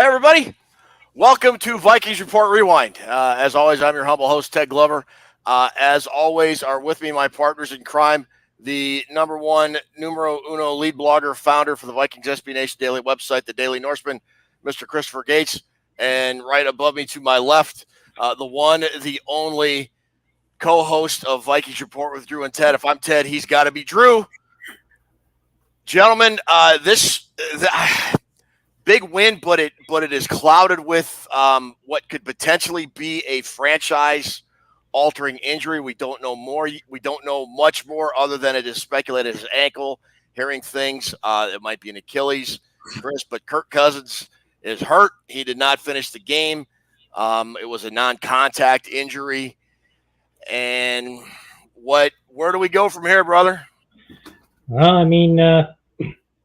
Hi, everybody. Welcome to Vikings Report Rewind. As always, I'm your humble host, Ted Glover. As always, are with me my partners in crime, the number one, numero uno lead blogger, founder for the Vikings SB Nation Daily website, the Daily Norseman, Mr. Christopher Gates. And right above me to my left, the one, the only co-host of Vikings Report with Drew and Ted. If I'm Ted, he's got to be Drew. Gentlemen, this big win, but it is clouded with what could potentially be a franchise-altering injury. We don't know more. We don't know much more other than it is speculated his ankle. Hearing things, it might be an Achilles, Chris, but Kirk Cousins is hurt. He did not finish the game. It was a non-contact injury. And where do we go from here, brother? Well,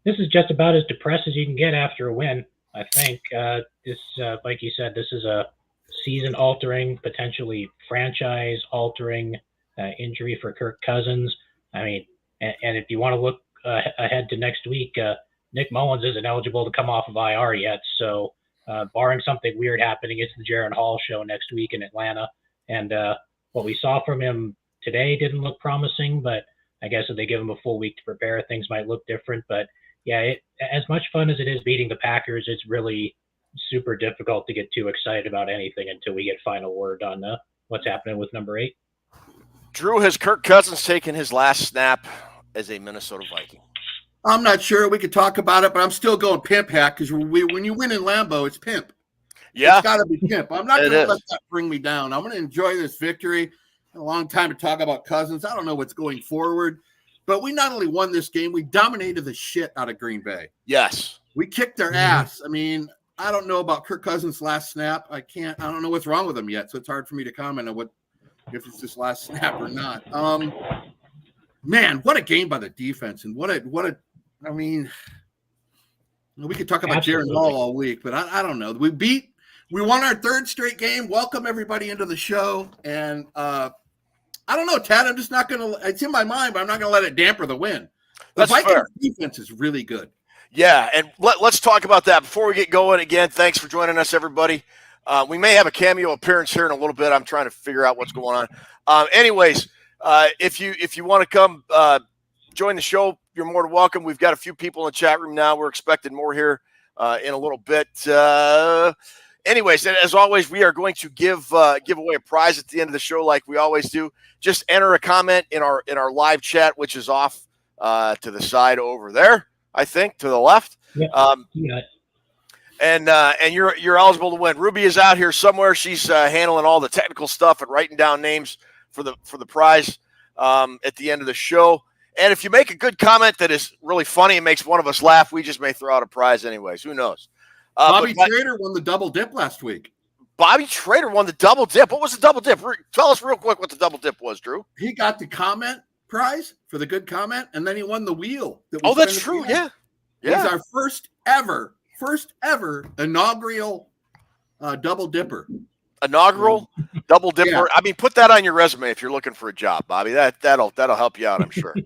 this is just about as depressed as you can get after a win. I think this, like you said, this is a season-altering, potentially franchise-altering injury for Kirk Cousins. And if you want to look ahead to next week, Nick Mullins isn't eligible to come off of IR yet. So, barring something weird happening, it's the Jaren Hall show next week in Atlanta. And what we saw from him today didn't look promising, but I guess if they give him a full week to prepare, things might look different. But yeah, as much fun as it is beating the Packers, it's really super difficult to get too excited about anything until we get final word on what's happening with number 8. Drew, has Kirk Cousins taken his last snap as a Minnesota Viking? I'm not sure. We could talk about it, but I'm still going pimp hack because when you win in Lambeau, it's pimp. Yeah. It's got to be pimp. I'm not going to let that bring me down. I'm going to enjoy this victory. A long time to talk about Cousins. I don't know what's going forward. But we not only won this game, we dominated the shit out of Green Bay. Yes. We kicked their ass. I don't know about Kirk Cousins' last snap. I don't know what's wrong with him yet, so it's hard for me to comment on if it's his last snap or not. Man, what a game by the defense, and we could talk about Jaren Hall all week, but I don't know. We won our third straight game. Welcome everybody into the show, and I don't know, Tad. I'm just not going to – it's in my mind, but I'm not going to let it damper the win. The Vikings defense is really good. Yeah, and let's talk about that. Before we get going, again, thanks for joining us, everybody. We may have a cameo appearance here in a little bit. I'm trying to figure out what's going on. Anyways, if you want to come join the show, you're more than welcome. We've got a few people in the chat room now. We're expecting more here in a little bit. Anyways, as always, we are going to give away a prize at the end of the show like we always do. Just enter a comment in our live chat, which is off to the side over there, I think, to the left. Yeah. And you're eligible to win. Ruby is out here somewhere. She's handling all the technical stuff and writing down names for the prize at the end of the show. And if you make a good comment that is really funny and makes one of us laugh, we just may throw out a prize anyways. Who knows? Bobby Trader won the double dip last week. Bobby Trader won the double dip. What was the double dip? Tell us real quick what the double dip was, Drew. He got the comment prize for the good comment, and then he won the wheel. That's true. Yeah. He's our first ever inaugural double dipper. Inaugural double dipper. Yeah. Put that on your resume if you're looking for a job, Bobby. That'll help you out, I'm sure.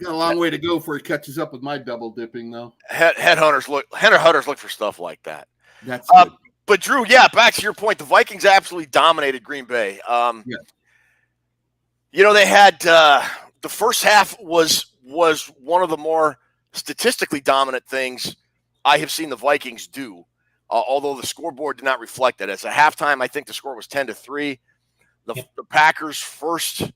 Got a long way to go before he catches up with my double dipping, though. Headhunters look for stuff like that. That's good. But Drew, back to your point, the Vikings absolutely dominated Green Bay. They had the first half was one of the more statistically dominant things I have seen the Vikings do. Although the scoreboard did not reflect that. As a halftime, I think the score was 10-3. The Packers' first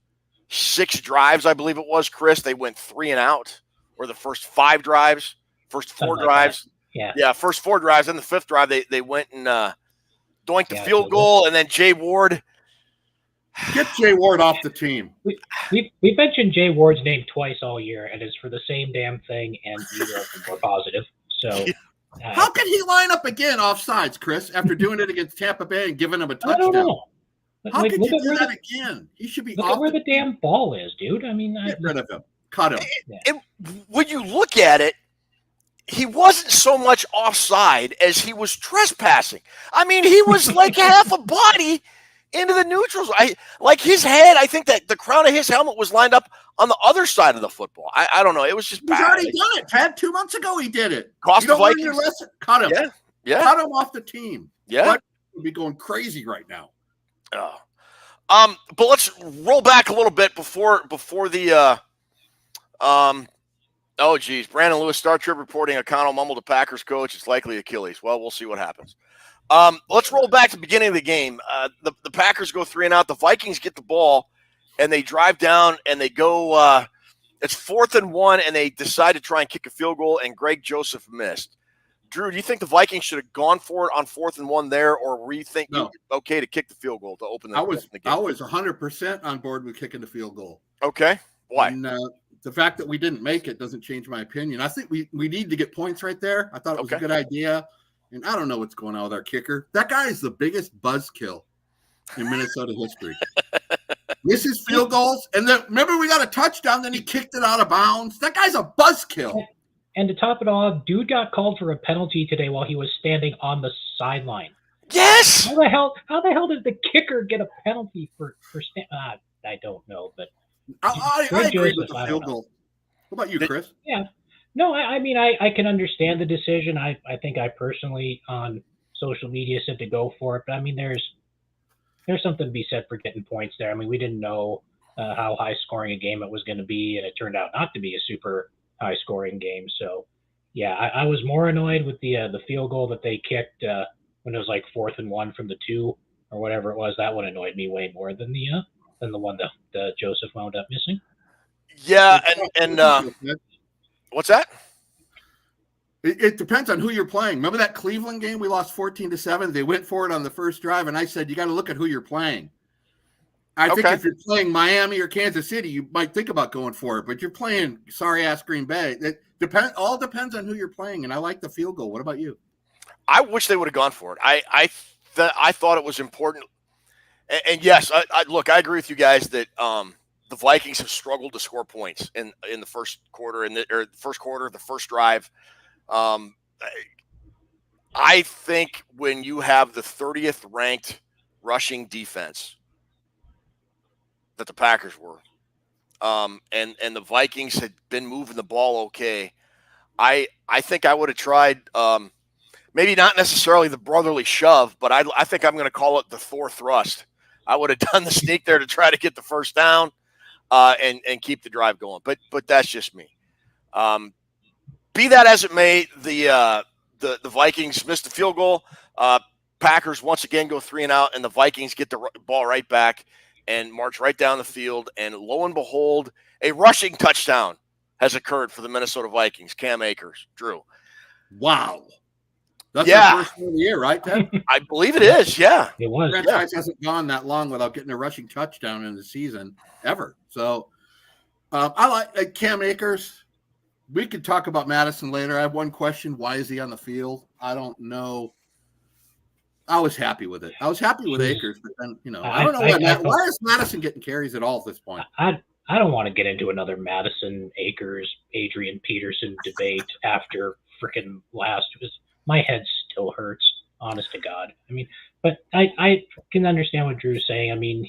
6 drives, I believe it was, Chris, they went 3 and out, or the first 5 drives, first 4 drives. First 4 drives. Then the 5th drive, they went and doinked the field goal, and then Jay Ward. Get Jay Ward off the team. We mentioned Jay Ward's name twice all year, and it's for the same damn thing, and neither of them were positive. So how can he line up again offsides, Chris, after doing it against Tampa Bay and giving him a touchdown? I don't know. How could you do that again? He should be look off at where the damn ball is, dude. Get rid of him. Cut him. And when you look at it, he wasn't so much offside as he was trespassing. He was like half a body into the neutrals. His head, I think that the crown of his helmet was lined up on the other side of the football. I don't know. It was just He's already done it, Ted. 2 months ago he did it. Cost the Vikings. Your lesson? Cut him. Yeah. Cut him off the team. Yeah. But would be going crazy right now. But let's roll back a little bit before the oh geez, Brandon Lewis, Star Trib reporting O'Connell mumbled to Packers coach. It's likely Achilles. Well, we'll see what happens. Let's roll back to the beginning of the game. The Packers go 3-and-out. The Vikings get the ball, and they drive down, and they go it's 4th and 1, and they decide to try and kick a field goal, and Greg Joseph missed. Drew, do you think the Vikings should have gone for it on 4th and 1 there, or were you think okay to kick the field goal to open the game? I was 100% on board with kicking the field goal. Okay. Why? And, the fact that we didn't make it doesn't change my opinion. I think we need to get points right there. I thought it was a good idea. And I don't know what's going on with our kicker. That guy is the biggest buzzkill in Minnesota history. Misses field goals. And then remember we got a touchdown, then he kicked it out of bounds. That guy's a buzzkill. And to top it all off, dude got called for a penalty today while he was standing on the sideline. Yes. How the hell did the kicker get a penalty for I don't know, but I agree with the field goal. What about you, Chris? Yeah. No, I mean, I can understand the decision. I think I personally on social media said to go for it, but I mean, there's something to be said for getting points there. I mean, we didn't know how high scoring a game it was going to be, and it turned out not to be a super high scoring game. So, yeah, I was more annoyed with the field goal that they kicked when it was like 4th and 1 from the 2 or whatever it was. That one annoyed me way more than the one that Joseph wound up missing. Yeah, and what's that? It depends on who you're playing. Remember that Cleveland game? We lost 14-7. They went for it on the first drive, and I said, you got to look at who you're playing. I think if you're playing Miami or Kansas City, you might think about going for it, but you're playing sorry-ass Green Bay. It all depends on who you're playing, and I like the field goal. What about you? I wish they would have gone for it. I thought it was important. And yes, look, I agree with you guys that the Vikings have struggled to score points in the first quarter, the first drive. I think when you have the 30th ranked rushing defense that the Packers were, and the Vikings had been moving the ball okay, I think I would have tried maybe not necessarily the brotherly shove, but I think I'm going to call it the Thor thrust. I would have done the sneak there to try to get the first down and keep the drive going. But that's just me. Be that as it may, the Vikings missed the field goal. Packers once again go 3-and-out, and the Vikings get the ball right back and march right down the field. And lo and behold, a rushing touchdown has occurred for the Minnesota Vikings. Cam Akers, Drew. Wow. That's the first one of the year, right, Ted? I believe it is, yeah. It was. The franchise hasn't gone that long without getting a rushing touchdown in the season ever. So I like Cam Akers. We could talk about Madison later. I have one question. Why is he on the field? I don't know. I was happy with it. I was happy with Akers, but then, I don't know why is Madison getting carries at all at this point? I don't want to get into another Madison, Akers, Adrian Peterson debate after freaking last. My head still hurts, honest to God. I mean, but I can understand what Drew's saying. I mean,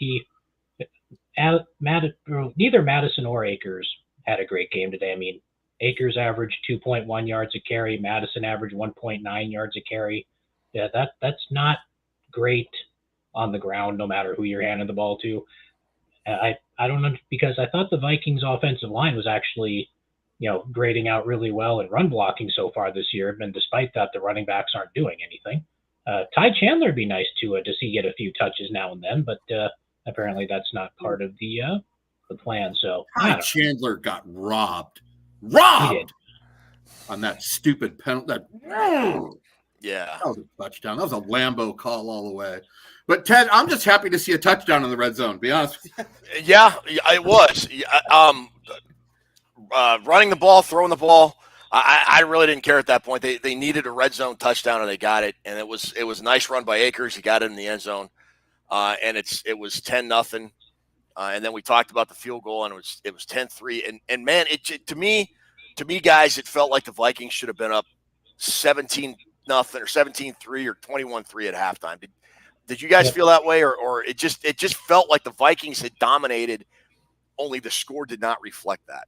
neither Madison or Akers had a great game today. I mean, Akers averaged 2.1 yards a carry. Madison averaged 1.9 yards a carry. Yeah, that's not great on the ground, no matter who you're handing the ball to. I don't know, because I thought the Vikings offensive line was actually, grading out really well in run blocking so far this year. And despite that, the running backs aren't doing anything. Ty Chandler would be nice to see get a few touches now and then, but apparently that's not part of the plan. So Ty Chandler got robbed on that stupid penalty. Yeah, that was a touchdown. That was a Lambo call all the way. But Ted, I'm just happy to see a touchdown in the red zone. Be honest with you. Yeah, it was. Running the ball, throwing the ball. I really didn't care at that point. They needed a red zone touchdown, and they got it. And it was a nice run by Akers. He got it in the end zone, and it was 10-0. And then we talked about the field goal, and it was 10-3. And man, to me, guys, it felt like the Vikings should have been up 17-0 or 17-3 or 21-3 at halftime. Did you guys feel that way, or it just felt like the Vikings had dominated, only the score did not reflect that?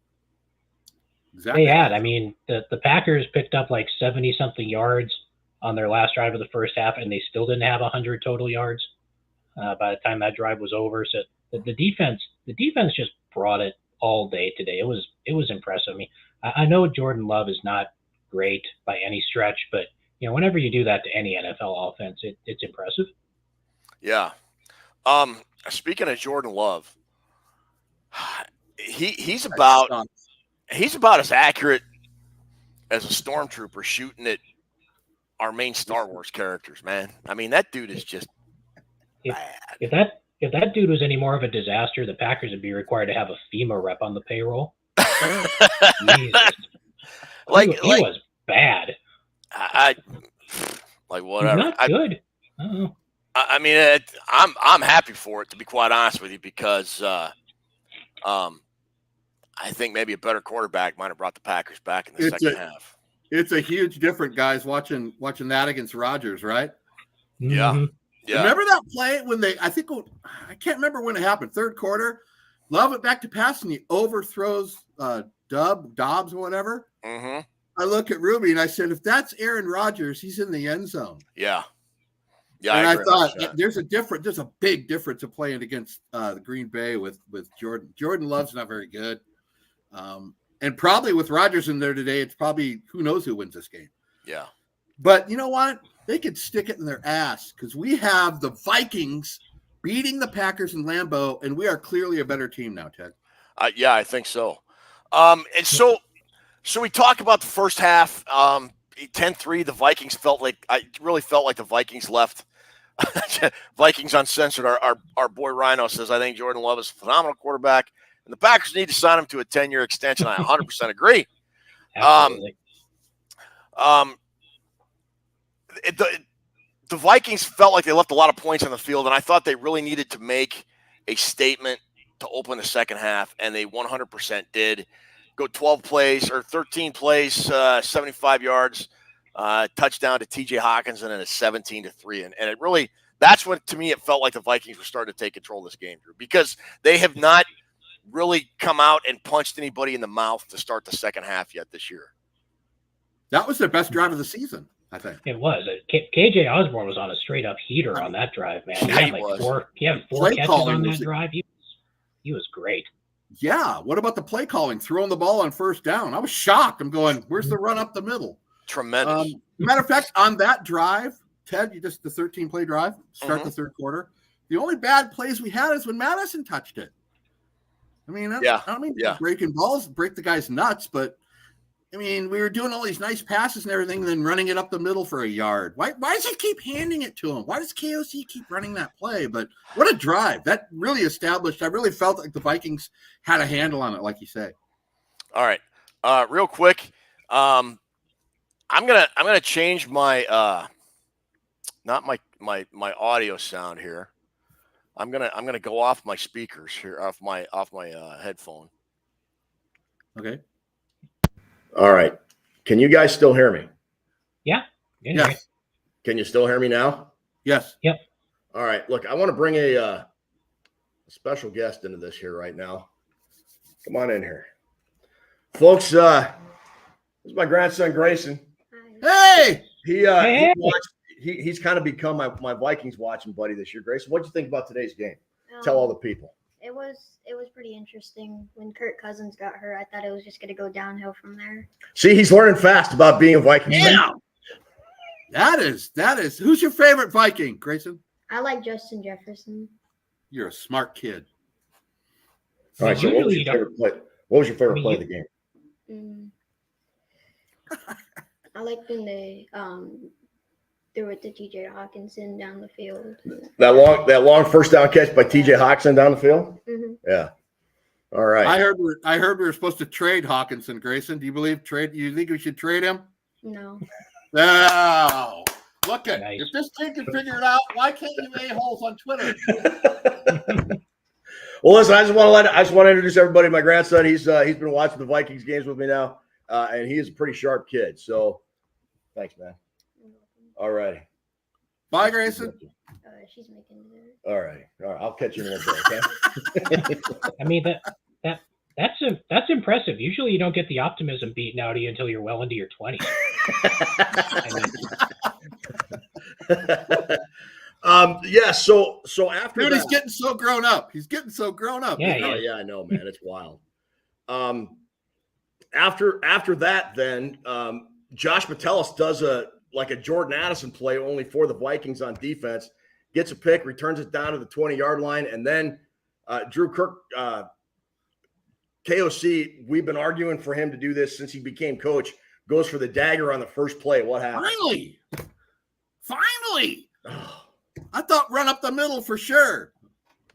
Exactly. They had. I mean, the Packers picked up like 70-something yards on their last drive of the first half, and they still didn't have 100 total yards by the time that drive was over. So the defense just brought it all day today. It was impressive. I mean, I know Jordan Love is not great by any stretch, but whenever you do that to any NFL offense, it's impressive. Yeah. Speaking of Jordan Love, he's about as accurate as a stormtrooper shooting at our main Star Wars characters, man. I mean, that dude is just bad. If that dude was any more of a disaster, the Packers would be required to have a FEMA rep on the payroll. Jesus. He was bad. I like whatever. He's not good. I mean, I'm happy for it, to be quite honest with you, because I think maybe a better quarterback might have brought the Packers back in the second half. It's a huge difference, guys, watching that against Rodgers, right? Yeah. Mm-hmm. Yeah. Remember that play when I can't remember when it happened, third quarter, Love it back to pass and he overthrows Dobbs or whatever. Mm-hmm. I look at Ruby and I said, if that's Aaron Rodgers, he's in the end zone. Yeah. Yeah. And I thought there's a big difference of playing against the Green Bay with Jordan. Jordan Love's not very good. And probably with Rodgers in there today, it's probably who knows who wins this game. Yeah. But you know what? They could stick it in their ass because we have the Vikings beating the Packers in Lambeau, and we are clearly a better team now, Ted. Yeah, I think so. And so we talk about the first half. 10-3, the Vikings really felt like the Vikings left. Vikings Uncensored. Our boy Rhino says, I think Jordan Love is a phenomenal quarterback, and the Packers need to sign him to a 10-year extension. I 100% agree. Absolutely. The Vikings felt like they left a lot of points on the field, and I thought they really needed to make a statement to open the second half, and they 100% did. Go 12 plays or 13 plays, 75 yards, touchdown to TJ Hawkinson, and a 17-3. And it really, that's when, to me, it felt like the Vikings were starting to take control of this game, Drew, because they have not really come out and punched anybody in the mouth to start the second half yet this year. That was their best drive of the season, I think. It was. KJ Osborne was on a straight-up heater on that drive, man. He had four catches on that drive. He was great. Yeah. What about the play calling, throwing the ball on first down? I was shocked. I'm going, where's the run up the middle? Tremendous. Matter of fact, on that drive, Ted, the 13-play drive, start the third quarter. The only bad plays we had is when Madison touched it. I mean, I don't mean breaking balls, break the guy's nuts, but I mean, we were doing all these nice passes and everything, and then running it up the middle for a yard. Why does he keep handing it to him? Why does KOC keep running that play? But what a drive. That really established. I really felt like the Vikings had a handle on it, like you say. All right. Real quick. I'm gonna change my not my audio sound here. I'm gonna go off my speakers here, off my headphone. Okay. All right. Can you guys still hear me? Yeah. Yes. Can you still hear me now? Yes. Yep. All right. Look, I want to bring a special guest into this here right now. Come on in here. Folks, this is my grandson, Grayson. Hey! He's kind of become my Vikings watching buddy this year. Grayson, what did you think about today's game? Tell all the people. It was pretty interesting. When Kirk Cousins got hurt, I thought it was just going to go downhill from there. See, he's learning fast about being a Viking fan. Yeah. That is. Who's your favorite Viking, Grayson? I like Justin Jefferson. You're a smart kid. All right. So what was your favorite play? What was your favorite play of the game? I liked when they threw it to TJ Hawkinson down the field. That long first down catch by TJ Hawkinson down the field? Mm-hmm. Yeah. All right. I heard we were supposed to trade Hawkinson, Grayson. Do you you think we should trade him? No. No. Look at Nice. If this kid can figure it out, why can't you a-holes on Twitter? Well, listen, I just want to introduce everybody. My grandson, he's been watching the Vikings games with me now, and he is a pretty sharp kid. So, thanks, man. All righty. Bye, Grayson. She's making it. All right. I'll catch you in a little bit. Okay. I mean that's impressive. Usually, you don't get the optimism beaten out of you until you're well into your 20s. Yeah. So after Dude, that, he's getting so grown up. He's getting so grown up. Yeah, oh, yeah, I know, man. It's wild. After that, then Josh Metellus does a Jordan Addison play only for the Vikings on defense, gets a pick, returns it down to the 20-yard line, and then Drew Kirk, KOC, we've been arguing for him to do this since he became coach, goes for the dagger on the first play. What happened? Finally. I thought run up the middle for sure.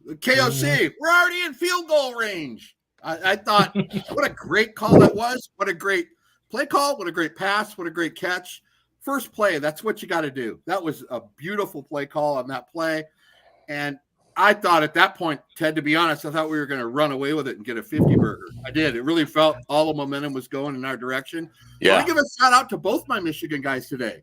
KOC, we're already in field goal range. I thought, what a great call that was. What a great play call. What a great pass. What a great catch. First play, that's what you got to do. That was a beautiful play call on that play. And I thought at that point, Ted, to be honest, I thought we were going to run away with it and get a 50 burger. I did. It really felt all the momentum was going in our direction. Yeah. I want to give a shout out to both my Michigan guys today.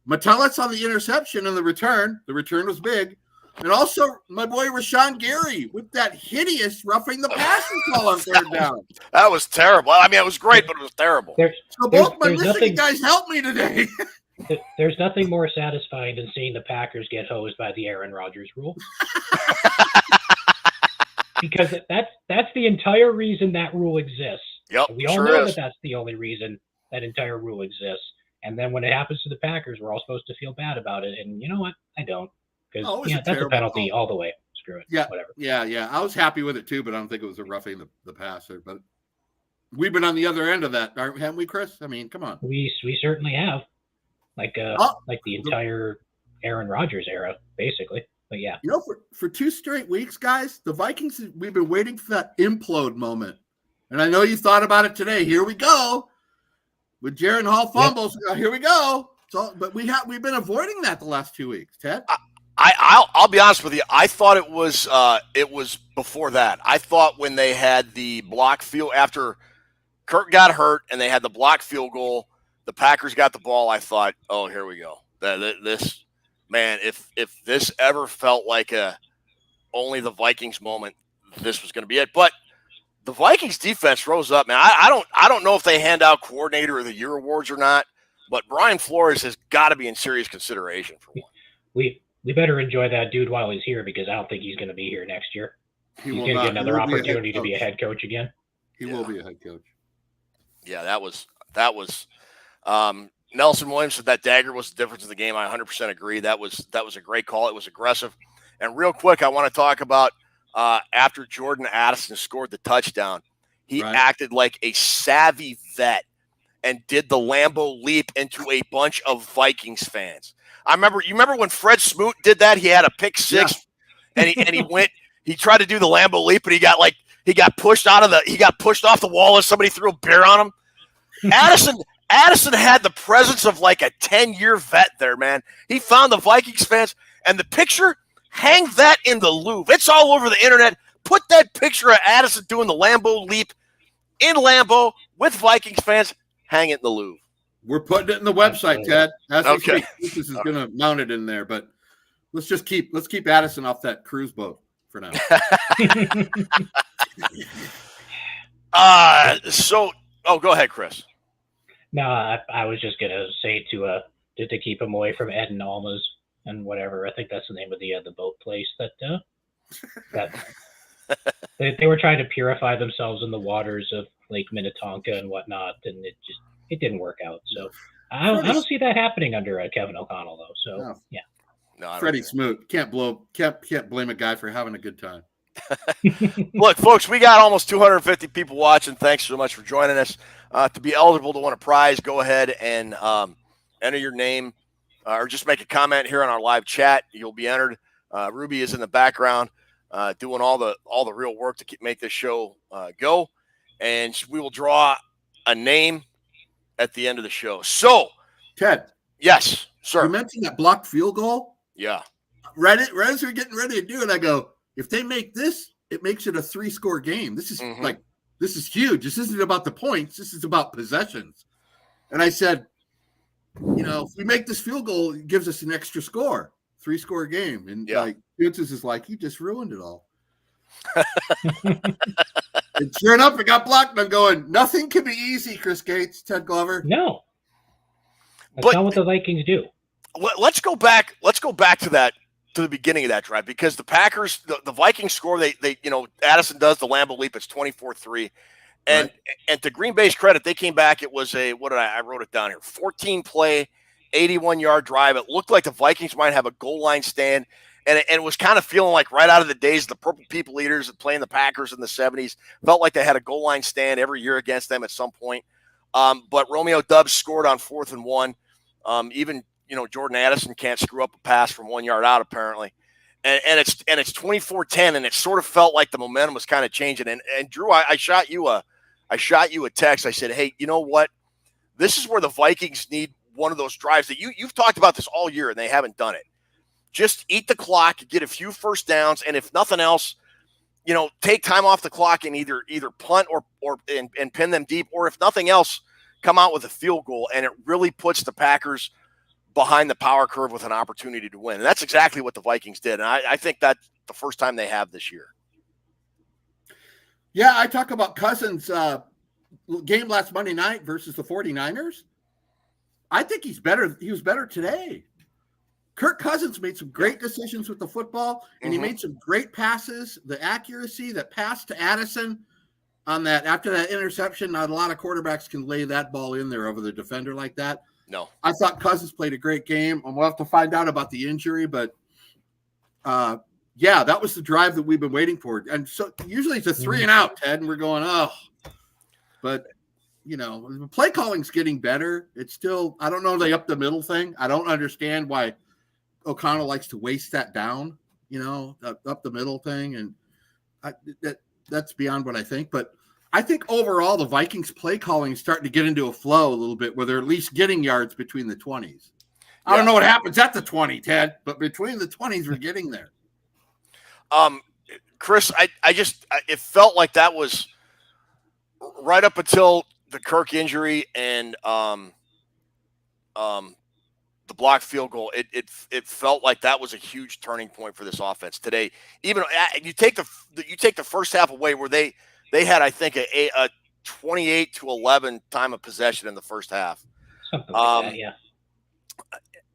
Metellus on the interception and the return. The return was big. And also my boy Rashawn Gary with that hideous roughing the passing call on third down. That was terrible. I mean, it was great, but it was terrible. So both my Michigan guys helped me today. There's nothing more satisfying than seeing the Packers get hosed by the Aaron Rodgers rule. Because that's the entire reason that rule exists. Yep, We all sure know is. that that's the only reason that entire rule exists. And then when it happens to the Packers, we're all supposed to feel bad about it. And you know what? I don't. Because that's a penalty all the way. Screw it. Yeah, whatever. Yeah. I was happy with it too, but I don't think it was a roughing the passer. But we've been on the other end of that, haven't we, Chris? I mean, come on. We certainly have. Like the entire Aaron Rodgers era, basically. But yeah. You know, for 2 straight weeks, guys, the Vikings, we've been waiting for that implode moment. And I know you thought about it today. Here we go. With Jaren Hall fumbles. Yep. Here we go. So, but we've been avoiding that the last 2 weeks, Ted. I'll be honest with you. I thought it was before that. I thought when they had the block field after Kirk got hurt and they had the block field goal, the Packers got the ball. I thought, oh, here we go. This man, if this ever felt like only the Vikings moment, this was going to be it. But the Vikings defense rose up, man. I don't know if they hand out Coordinator of the Year awards or not, but Brian Flores has got to be in serious consideration for one. We better enjoy that dude while he's here because I don't think he's going to be here next year. He's going to get another opportunity to be a head coach again. He will be a head coach. Yeah, that was Nelson Williams said that dagger was the difference in the game. I 100% agree. That was a great call. It was aggressive. And real quick, I want to talk about after Jordan Addison scored the touchdown, he acted like a savvy vet and did the Lambeau leap into a bunch of Vikings fans. You remember when Fred Smoot did that? He had a pick six and he tried to do the Lambeau leap and he got pushed off the wall as somebody threw a beer on him. Addison had the presence of like a 10-year vet there, man. He found the Vikings fans and the picture, hang that in the Louvre. It's all over the internet. Put that picture of Addison doing the Lambeau leap in Lambeau with Vikings fans. Hang it in the Louvre. We're putting it in the website, Ted. Okay. This is going to mount it in there, but let's keep Addison off that cruise boat for now. Go ahead, Chris. No, I was just gonna say to keep him away from Ed and Alma's and whatever. I think that's the name of the boat place that they were trying to purify themselves in the waters of Lake Minnetonka and whatnot, and it didn't work out. So I don't see that happening under Kevin O'Connell though. So yeah. No, Freddie Smoot can't blame a guy for having a good time. Look, folks, we got almost 250 people watching. Thanks so much for joining us. To be eligible to win a prize, go ahead and enter your name or just make a comment here on our live chat. You'll be entered. Ruby is in the background doing all the real work to make this show go, and we will draw a name at the end of the show. So, Ted. Yes, sir. You mentioned that blocked field goal. Yeah. Right as we're getting ready to do it, I go, if they make this, it makes it a 3-score game. This is this is huge. This isn't about the points. This is about possessions. And I said, if we make this field goal, it gives us an extra score, 3-score game. And Kuntz's is like, you just ruined it all. And sure enough, it got blocked. And I'm going, nothing can be easy, Chris Gates, Ted Glover. No. That's not what the Vikings do. let's go back. Let's go back to the beginning of that drive, because the Packers, the Vikings score. They Addison does the Lambeau leap. It's 24-3. And Right. and to Green Bay's credit, they came back. It was I wrote it down here. 14 play, 81-yard drive. It looked like the Vikings might have a goal line stand. And it was kind of feeling like right out of the days of the Purple People Eaters playing the Packers in the 70s. Felt like they had a goal line stand every year against them at some point. But Romeo Doubs scored on 4th and 1. Even Jordan Addison can't screw up a pass from 1 yard out apparently. And it's 24-10, and it sort of felt like the momentum was kind of changing. And Drew, I shot you a text. I said, hey, you know what? This is where the Vikings need one of those drives that you've talked about this all year, and they haven't done it. Just eat the clock, get a few first downs, and if nothing else, take time off the clock and either punt or pin them deep, or if nothing else, come out with a field goal, and it really puts the Packers behind the power curve with an opportunity to win. And that's exactly what the Vikings did, and I think that's the first time they have this year. Yeah, I talk about Cousins' game last Monday night versus the 49ers. I think he's better. He was better today. Kirk Cousins made some great decisions with the football, and he made some great passes. The accuracy, that pass to Addison on that after that interception, not a lot of quarterbacks can lay that ball in there over the defender like that. No. I thought Cousins played a great game, and we'll have to find out about the injury, but yeah, that was the drive that we've been waiting for. And so usually it's a 3 and out, Ted, and we're going, oh. But, the play calling's getting better. It's still, I don't know the up the middle thing. I don't understand why O'Connell likes to waste that down, up the middle thing. And that's beyond what I think. But I think overall the Vikings play calling is starting to get into a flow a little bit where they're at least getting yards between the 20s. I don't know what happens at the 20, Ted, but between the 20s, we're getting there. Chris, it felt like that was right up until the Kirk injury and the blocked field goal. It felt like that was a huge turning point for this offense today. Even you take the first half away, where they had, I think, a 28-11 time of possession in the first half. Something like that, yeah.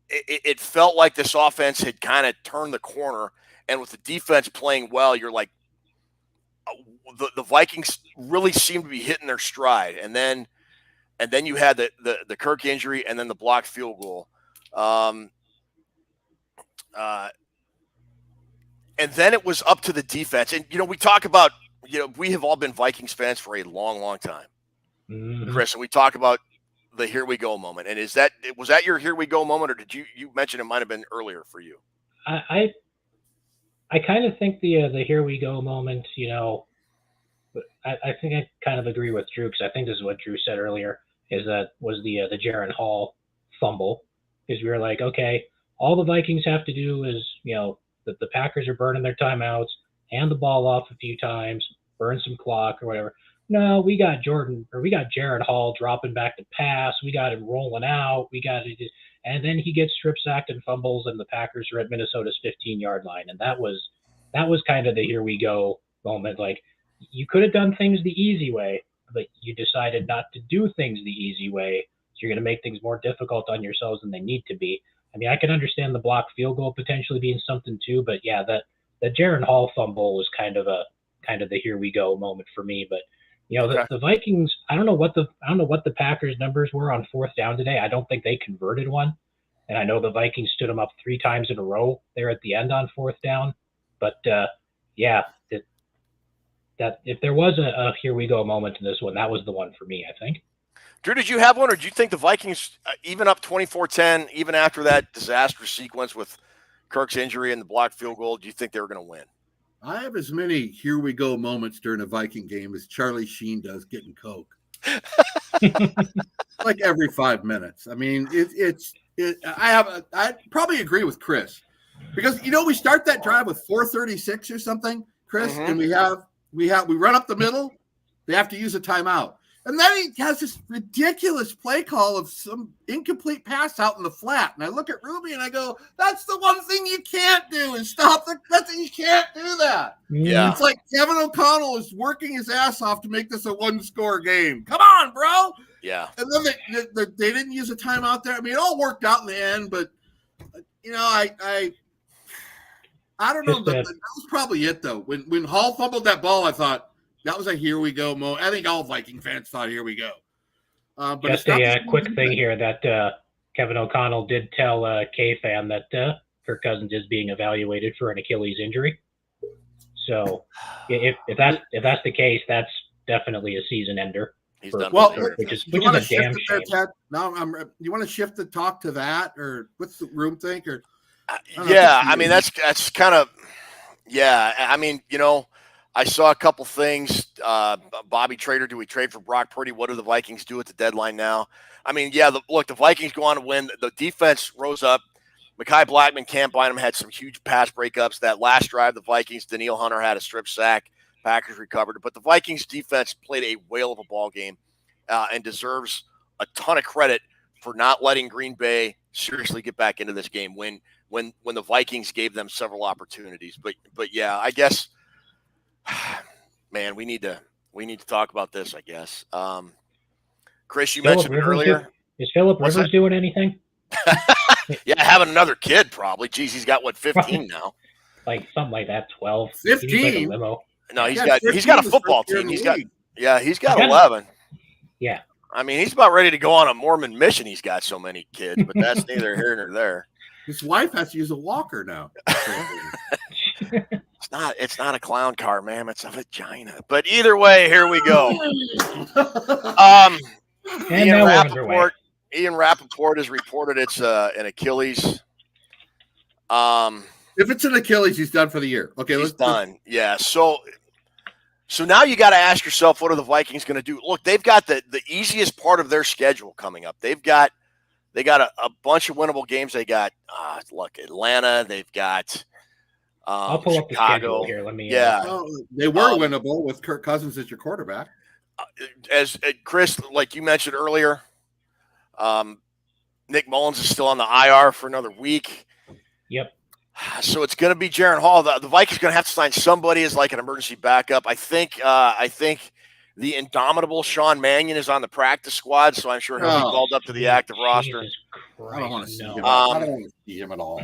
It felt like this offense had kind of turned the corner, and with the defense playing well, you're like, the Vikings really seem to be hitting their stride. And then you had the Kirk injury, and then the blocked field goal. And then it was up to the defense. And, we talk about, we have all been Vikings fans for a long, long time, Chris, and we talk about the here we go moment. And was that your here we go moment, or did you mention it might've been earlier for you? I kind of think the here we go moment, I think I kind of agree with Drew, because I think this is what Drew said earlier, is that was the Jaren Hall fumble, because we were like, okay, all the Vikings have to do is, that the Packers are burning their timeouts, hand the ball off a few times, burn some clock or whatever. No, we got Jaren Hall dropping back to pass. We got him rolling out. And then he gets strip sacked and fumbles, and the Packers are at Minnesota's 15-yard line. And that was kind of the here we go moment. Like, you could have done things the easy way, but you decided not to do things the easy way. So you're going to make things more difficult on yourselves than they need to be. I mean, I can understand the blocked field goal potentially being something too, but yeah, that Jaren Hall fumble was kind of the here we go moment for me. But the Vikings, I don't know what the Packers numbers were on 4th down today. I don't think they converted one. And I know the Vikings stood them up 3 times in a row there at the end on 4th down. But yeah, that if there was a here we go moment in this one, that was the one for me, I think. Drew, did you have one, or do you think the Vikings, even up 24-10, even after that disastrous sequence with Kirk's injury and the blocked field goal, do you think they were going to win? I have as many here we go moments during a Viking game as Charlie Sheen does getting Coke. Like every 5 minutes. I mean, I probably agree with Chris, because we start that drive with 4:36 or something, Chris, and we run up the middle. They have to use a timeout. And then he has this ridiculous play call of some incomplete pass out in the flat. And I look at Ruby and I go, that's the one thing you can't do, is stop you can't do that. Yeah. It's like Kevin O'Connell is working his ass off to make this a 1-score game. Come on, bro. Yeah. And then they didn't use a timeout there. I mean, it all worked out in the end, but I don't know. That was probably it, though. When Hall fumbled that ball, I thought that was a here we go moment. I think all Viking fans thought here we go. But just a quick thing here that Kevin O'Connell did tell K-Fan that Kirk Cousins is being evaluated for an Achilles injury. So if that's the case, that's definitely a season ender. He's done which is a damn shame. You want to shift the talk to that, or what's the room think? Or I mean that's kind of I mean, I saw a couple things. Bobby Trader, do we trade for Brock Purdy? What do the Vikings do at the deadline now? I mean, the Vikings go on to win. The defense rose up. Mekhi Blackman, Cam Bynum had some huge pass breakups. That last drive, the Vikings, Daniil Hunter had a strip sack. Packers recovered it. But the Vikings defense played a whale of a ball game and deserves a ton of credit for not letting Green Bay seriously get back into this game when the Vikings gave them several opportunities. But yeah, I guess – man, we need to talk about this, I guess. Chris, you mentioned earlier. Is Philip Rivers doing anything? Yeah, having another kid probably. Geez, he's got 15 now. Like something like that, 12. 15. Like limo. No, he's got a football team. He's got 11. Yeah. I mean, he's about ready to go on a Mormon mission. He's got so many kids, but that's neither here nor there. His wife has to use a walker now. It's not a clown car, ma'am. It's a vagina. But either way, here we go. Ian Rappaport has reported it's an Achilles. If it's an Achilles, he's done for the year. Okay, he's done. Yeah. So now you got to ask yourself, what are the Vikings going to do? Look, they've got the easiest part of their schedule coming up. They got a bunch of winnable games. They got Atlanta. They've got. I'll pull up the schedule here. Let me. They were winnable with Kirk Cousins as your quarterback. As Chris, like you mentioned earlier, Nick Mullins is still on the IR for another week. Yep. So it's going to be Jaren Hall. The Vikings are going to have to sign somebody as like an emergency backup. I think the indomitable Sean Mannion is on the practice squad, so I'm sure he'll be called up to the active roster. I don't want to see him. I don't want to see him at all.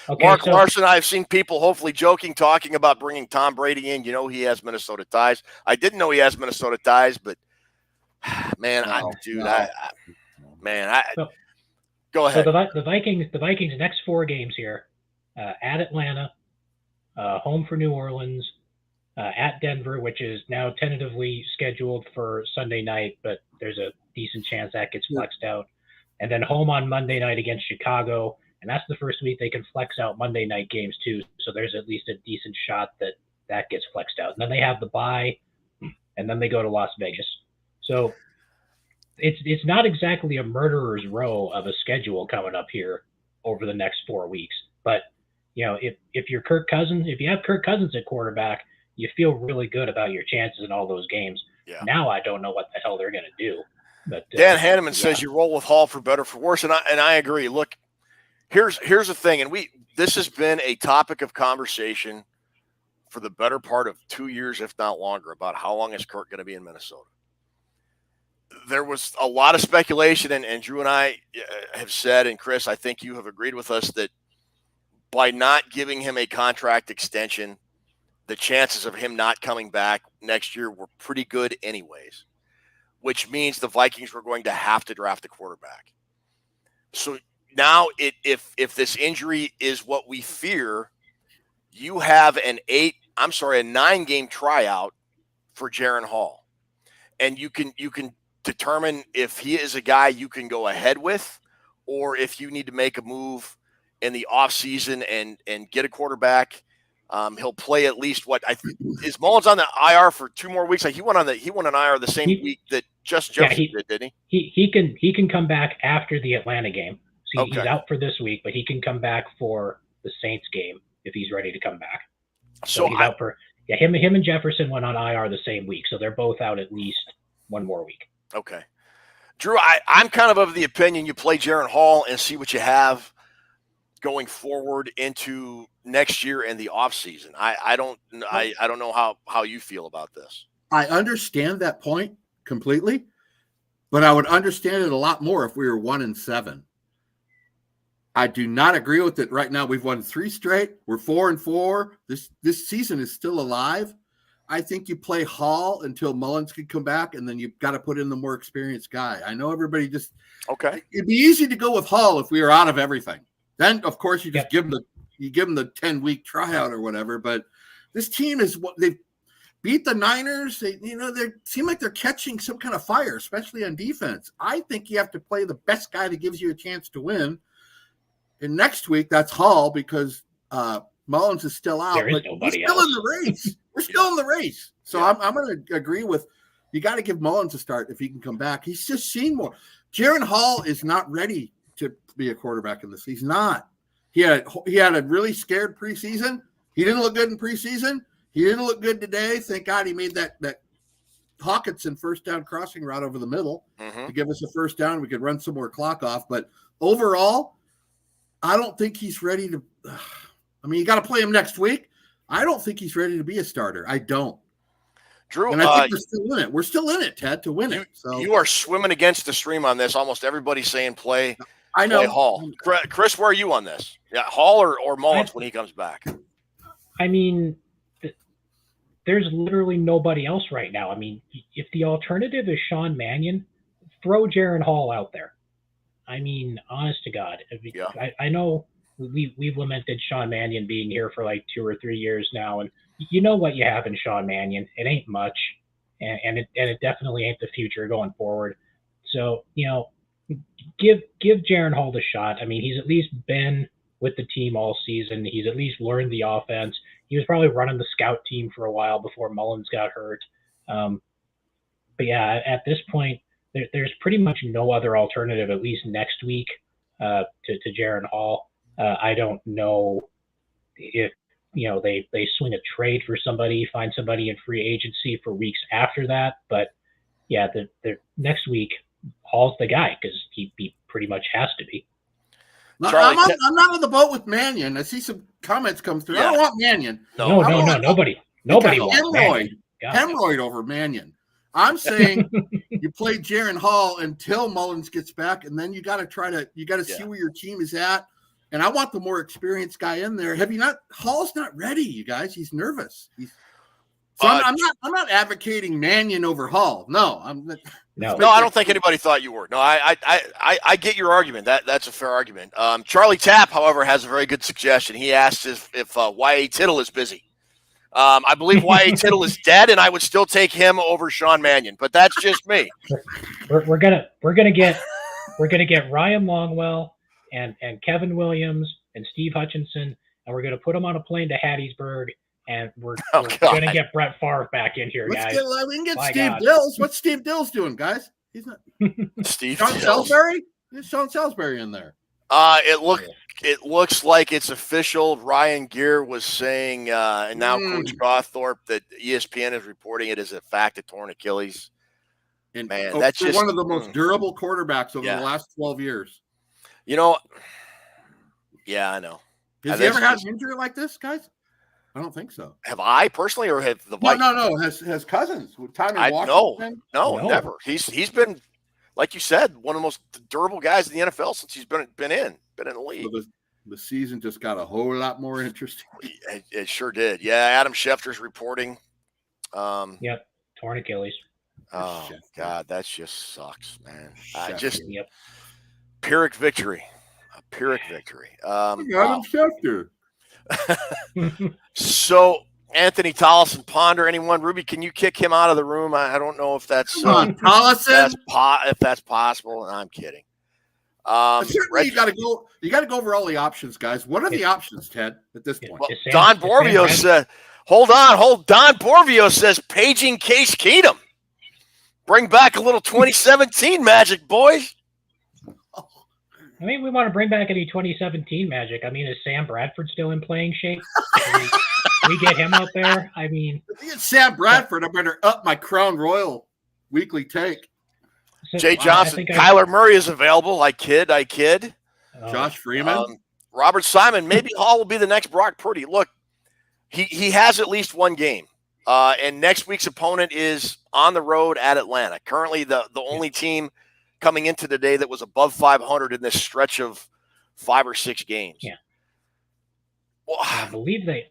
Okay, Mark Larson, I've seen people hopefully joking, talking about bringing Tom Brady in. He has Minnesota ties. I didn't know he has Minnesota ties, but man, go ahead. So the Vikings' next 4 games here: at Atlanta, home for New Orleans, at Denver, which is now tentatively scheduled for Sunday night, but there's a decent chance that gets flexed out, and then home on Monday night against Chicago. And that's the first week they can flex out Monday night games too. So there's at least a decent shot that gets flexed out. And then they have the bye, and then they go to Las Vegas. So it's not exactly a murderer's row of a schedule coming up here over the next 4 weeks. But if you're Kirk Cousins, if you have Kirk Cousins at quarterback, you feel really good about your chances in all those games. Yeah. Now I don't know what the hell they're going to do. But Dan Hanneman says you roll with Hall for better, for worse, and I agree. Look. Here's the thing, and this has been a topic of conversation for the better part of 2 years, if not longer, about how long is Kirk going to be in Minnesota. There was a lot of speculation, and Drew and I have said, and Chris, I think you have agreed with us, that by not giving him a contract extension, the chances of him not coming back next year were pretty good anyways, which means the Vikings were going to have to draft a quarterback. So now, if this injury is what we fear, you have a 9-game tryout for Jaren Hall, and you can determine if he is a guy you can go ahead with, or if you need to make a move in the offseason and get a quarterback. He'll play at least is Mullins on the IR for 2 more weeks? Like he went on IR the same week that Jefferson did, didn't he? He can come back after the Atlanta game. So he's out for this week, but he can come back for the Saints game if he's ready to come back. So he's out for him and Jefferson went on IR the same week, so they're both out at least 1 more week. Okay, Drew, I'm kind of the opinion you play Jaren Hall and see what you have going forward into next year and the offseason. I don't know how you feel about this. I understand that point completely, but I would understand it a lot more if we were 1-7. I do not agree with it right now. We've won 3 straight. We're 4-4. This season is still alive. I think you play Hall until Mullins can come back, and then you've got to put in the more experienced guy. I know everybody just Okay. It'd be easy to go with Hall if we were out of everything. Then, of course, you just give him the 10-week tryout or whatever. But this team is what they've beat the Niners. They seem like they're catching some kind of fire, especially on defense. I think you have to play the best guy that gives you a chance to win. And next week, that's Hall because Mullins is still out. But we're still in the race. We're still in the race. So I'm going to agree with you got to give Mullins a start if he can come back. He's just seen more. Jaren Hall is not ready to be a quarterback in this. He's not. He had a really scared preseason. He didn't look good in preseason. He didn't look good today. Thank God he made that Hawkinson first down crossing route over the middle to give us a first down. We could run some more clock off. But overall, I don't think he's ready to – I mean, you got to play him next week. I don't think he's ready to be a starter. I don't. Drew, and I think we're still in it. We're still in it, Ted, to win it. So you are swimming against the stream on this. Almost everybody's saying play Hall. Chris, where are you on this? Yeah, Hall or Mullins when he comes back? I mean, there's literally nobody else right now. I mean, if the alternative is Sean Mannion, throw Jaren Hall out there. I mean, honest to God. I know we've lamented Sean Mannion being here for like 2 or 3 years now, and you know what you have in Sean Mannion. It ain't much, and it definitely ain't the future going forward. So, give Jaren Hall a shot. I mean, he's at least been with the team all season. He's at least learned the offense. He was probably running the scout team for a while before Mullins got hurt. But yeah, at this point, there's pretty much no other alternative, at least next week, to Jaren Hall. I don't know if they swing a trade for somebody, find somebody in free agency for weeks after that. But yeah, the next week, Hall's the guy because he pretty much has to be. Charlie, I'm not on the boat with Mannion. I see some comments come through. Yeah. I don't want Mannion. No, nobody wants Mannion. Hemorrhoid over Mannion. I'm saying you play Jaren Hall until Mullins gets back, and then you got to see where your team is at. And I want the more experienced guy in there. Hall's not ready, you guys. He's nervous. I'm not advocating Mannion over Hall. No, I don't think anybody thought you were. No, I get your argument. That's a fair argument. Charlie Tapp, however, has a very good suggestion. He asked if Y.A. Tittle is busy. I believe Y.A. Tittle is dead, and I would still take him over Sean Mannion. But that's just me. We're gonna get Ryan Longwell and Kevin Williams and Steve Hutchinson, and we're gonna put them on a plane to Hattiesburg. And we're going to get Brett Favre back in here, guys. We can get Steve Dills. What's Steve Dills doing, guys? He's not. Steve Sean Salisbury? There's Sean Salisbury in there. It looks like it's official. Ryan Gear was saying, and now Coach Gothorpe, that ESPN is reporting it as a fact of torn Achilles. And man, that's just one of the most durable quarterbacks over the last 12 years. Yeah, I know. Has he ever had an injury like this, guys? I don't think so. Have I personally, or have the Vikings? No. Has Cousins with Tommy Washington? No, never. He's been, like you said, one of the most durable guys in the NFL since he's been in the league. So the season just got a whole lot more interesting. It sure did. Yeah, Adam Schefter's reporting. Yep, torn Achilles. Oh God, that just sucks, man. Pyrrhic victory. A Pyrrhic victory. Adam Schefter. So Anthony Tollison, Ponder, anyone? Ruby, can you kick him out of the room? I don't know if that's Tollison. If that's possible. I'm kidding. Certainly, you got to go over all the options, guys. What are the options, Ted? At this point, well, Don Borvio said, "Hold on." Don Borvio says, "Paging Case Keenum, bring back a little 2017 magic, boys." I mean, we want to bring back any 2017 magic. I mean, is Sam Bradford still in playing shape? we get him out there. I mean, if it's Sam Bradford, I better up my Crown Royal weekly take. Jay Johnson, Kyler Murray is available. I kid. Josh Freeman, Robert Simon. Maybe Hall will be the next Brock Purdy. Look, he has at least one game, and next week's opponent is on the road at Atlanta. Currently, the only team coming into the day that was above 500 in this stretch of 5 or 6 games. Yeah. Well, I believe they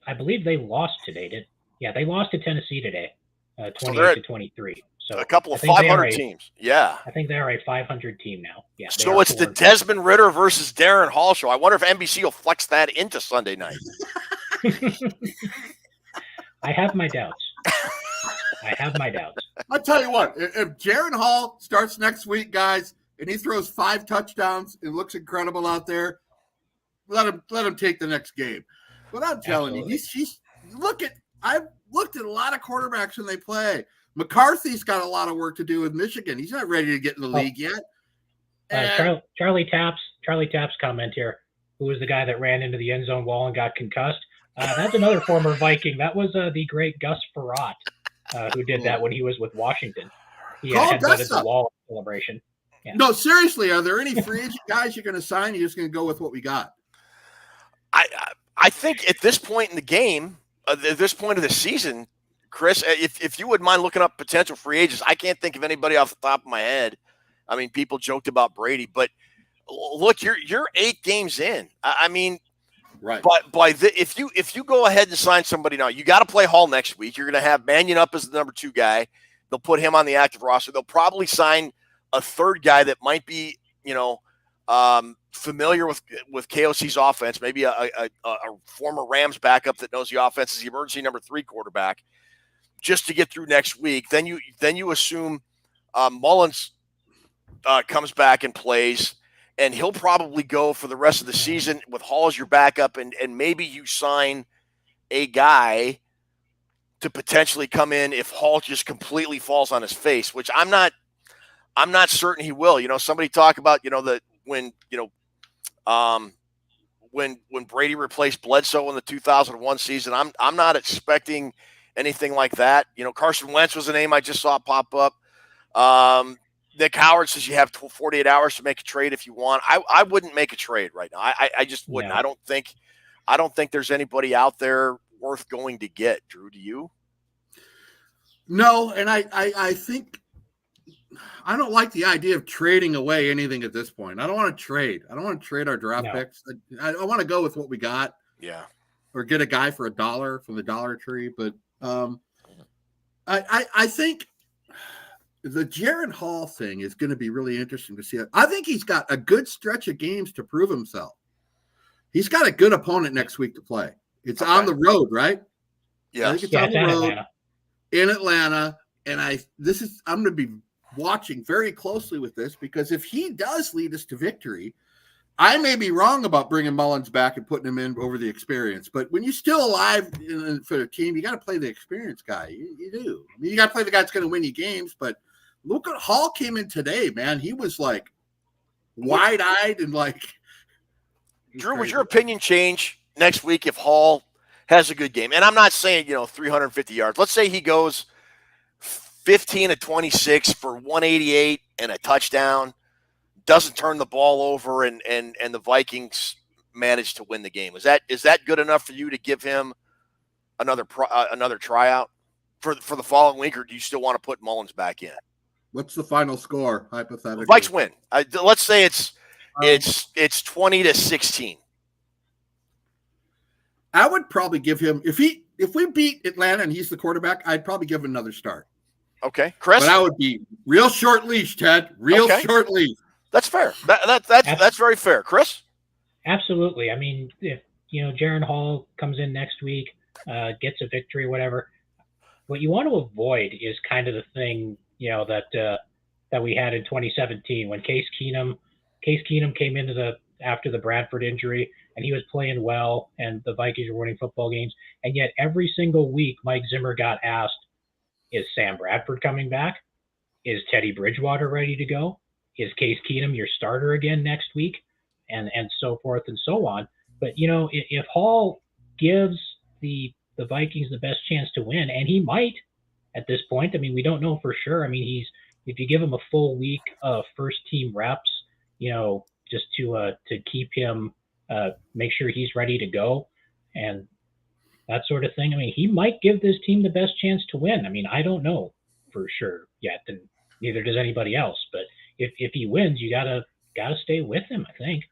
lost today. They lost to Tennessee today, 28-23. So a couple of I think 500 teams. Yeah. I think they're a 500 team now. Yeah. So it's the Desmond Ritter versus Darren Hall show. I wonder if NBC will flex that into Sunday night. I have my doubts. I'll tell you what, if Jaren Hall starts next week, guys, and he throws 5 touchdowns and looks incredible out there, let him take the next game. But I'm telling you, I've looked at a lot of quarterbacks when they play. McCarthy's got a lot of work to do with Michigan. He's not ready to get in the league yet. Charlie Tapp's comment here, who was the guy that ran into the end zone wall and got concussed. That's another former Viking. That was the great Gus Frerotte, who did that when he was with Washington. He headbutted the wall celebration. Yeah. No, seriously, are there any free agent guys you're going to sign? You're just going to go with what we got? I think at this point in the game, at this point of the season, Chris, if you wouldn't mind looking up potential free agents, I can't think of anybody off the top of my head. I mean, people joked about Brady, but look, you're 8 games in. I mean, right. But if you go ahead and sign somebody now, you got to play Hall next week. You're going to have Mannion up as the number 2 guy. They'll put him on the active roster. They'll probably sign a third guy that might be, familiar with KOC's offense, maybe a former Rams backup that knows the offense as the emergency number 3 quarterback, just to get through next week. Then you assume Mullins comes back and plays, and he'll probably go for the rest of the season with Hall as your backup, and maybe you sign a guy to potentially come in if Hall just completely falls on his face, which I'm not certain he will. Somebody talk about, when Brady replaced Bledsoe in the 2001 season, I'm not expecting anything like that. Carson Wentz was a name I just saw pop up. Nick Howard says you have 48 hours to make a trade if you want. I wouldn't make a trade right now. I just wouldn't. No. I don't think there's anybody out there worth going to get. Drew, do you? No, and I think I don't like the idea of trading away anything at this point. I don't want to trade. I don't want to trade our draft picks. I want to go with what we got. Yeah. Or get a guy for $1 from the Dollar Tree. But I think the Jaren Hall thing is going to be really interesting to see. I think he's got a good stretch of games to prove himself. He's got a good opponent next week to play. It's on the road, right? Yeah. I think it's on the road in Atlanta. And I'm going to be watching very closely with this, because if he does lead us to victory, I may be wrong about bringing Mullins back and putting him in over the experience. But when you're still alive for the team, you got to play the experienced guy. You do. I mean, you got to play the guy that's going to win you games. But look at Hall came in today, man. He was like wide-eyed and like. Drew, would your opinion change next week if Hall has a good game? And I'm not saying 350 yards. Let's say he goes 15 of 26 for 188 and a touchdown, doesn't turn the ball over, and the Vikings manage to win the game. Is that good enough for you to give him another tryout for the following week, or do you still want to put Mullins back in? What's the final score, hypothetically? Vikes win. Let's say it's 20-16. I would probably give him, if we beat Atlanta and he's the quarterback, I'd probably give him another start. Okay, Chris. But I would be real short leash, Ted. Short leash. That's fair. That's very fair, Chris. Absolutely. I mean, if Jaren Hall comes in next week, gets a victory, whatever. What you want to avoid is kind of the thing that we had in 2017 when Case Keenum came into after the Bradford injury, and he was playing well, and the Vikings were winning football games, and yet every single week Mike Zimmer got asked, is Sam Bradford coming back? Is Teddy Bridgewater ready to go? Is Case Keenum your starter again next week? And so forth and so on. But, if Hall gives the Vikings the best chance to win, and he might at this point, I mean, we don't know for sure. I mean, if you give him a full week of first team reps, just to keep him, make sure he's ready to go and that sort of thing. I mean, he might give this team the best chance to win. I mean, I don't know for sure yet, and neither does anybody else. But if he wins, you gotta stay with him, I think.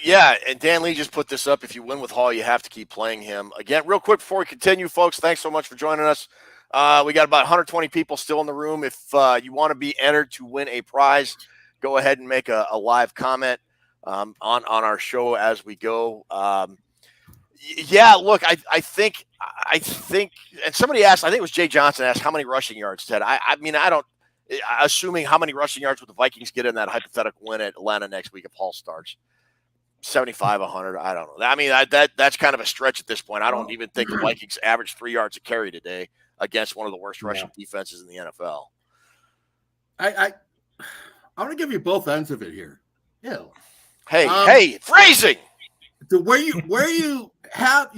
Yeah, and Dan Lee just put this up. If you win with Hall, you have to keep playing him. Again, real quick before we continue, folks, thanks so much for joining us. We got about 120 people still in the room. If you want to be entered to win a prize, go ahead and make a live comment on our show as we go. Yeah, look, I think, and somebody asked, I think it was Jay Johnson asked, how many rushing yards, Ted? I mean, I don't, assuming how many rushing yards would the Vikings get in that hypothetical win at Atlanta next week if Hall starts? 75, 100. I don't know. I mean, that's kind of a stretch at this point. I don't even think the Vikings averaged 3 yards a carry today against one of the worst rushing defenses in the NFL. I want to give you both ends of it here. Yeah. Hey, phrasing. Where you have